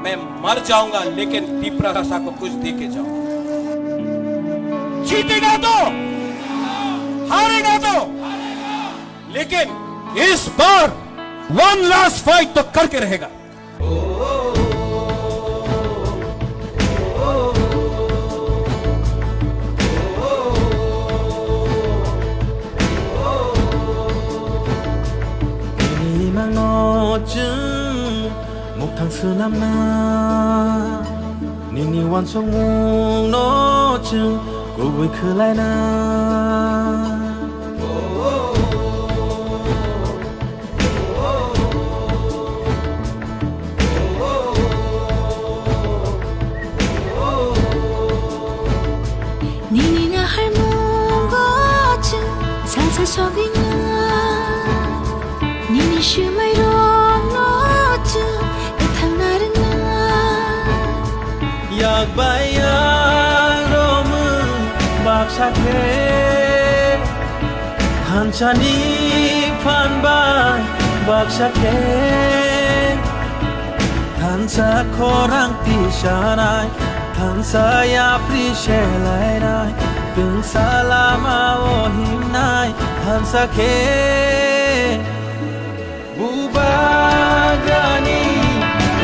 मैं मर जाऊंगा लेकिन दीपरासा को कुछ दे के जाऊंगा। जीतेगा तो, हारेगा तो, लेकिन इस बार वन लास्ट फाइट तो करके रहेगा। một thằng xưa năm na nini wan song mung no chung go gui khư lai na nini nga har mung go chung san sa so bi na nini shu mai ro no chung yak bayang romu bak sakhe hanchani phan bai bak sakhe thansa khorang ti shanai thansa ya pri shelai nai tung salama o him nai thansa khe bubagani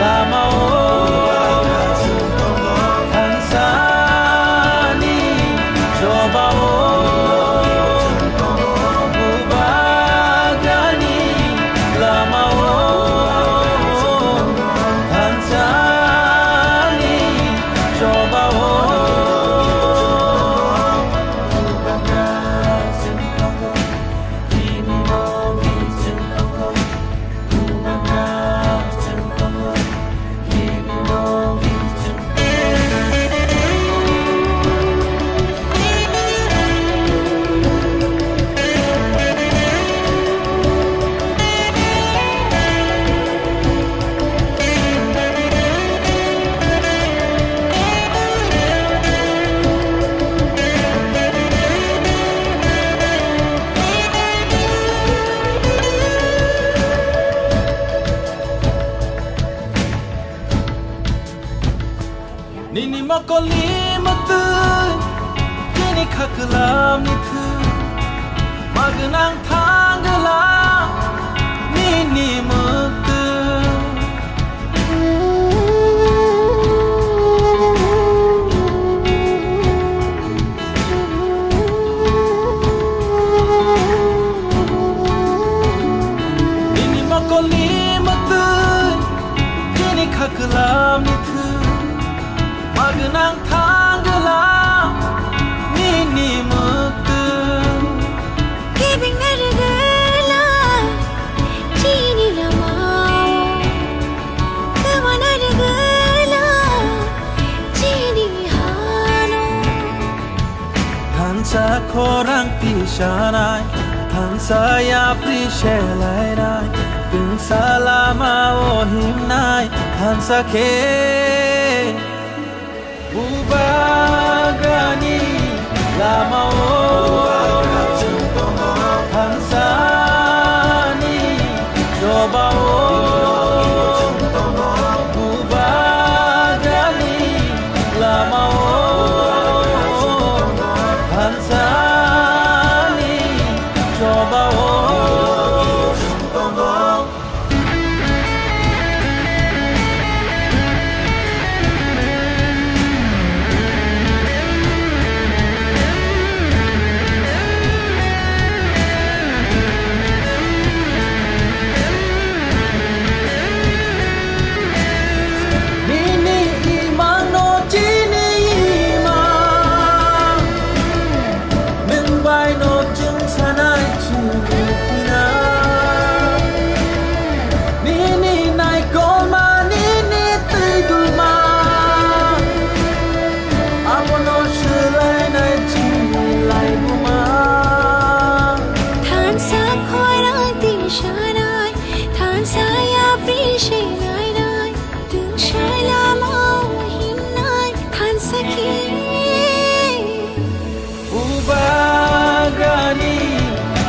lama o nini makoli matu kini khaklam ni thu magnang thangala nini matu nini makoli matu kini khaklam ni thu magnang thangala nini muktu giving nargala chini lamao kama nargala chini hano thansa khorang pi shanai thansa ya pri shelai nai tung salama o him nai thansa khe bubagani lama o hansani coba o bubagani lama o hansani coba o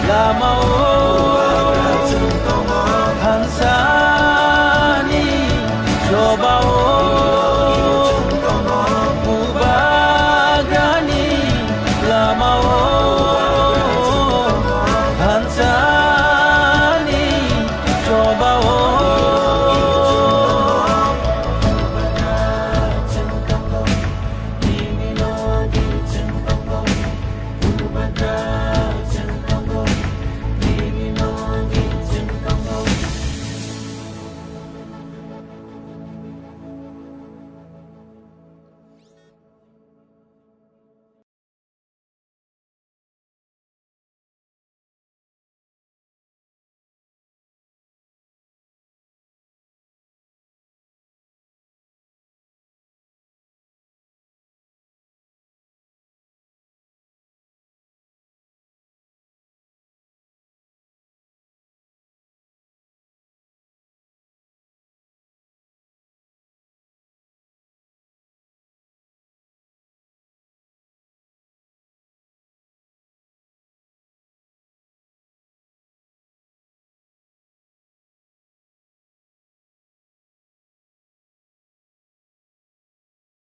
lama o hansani coba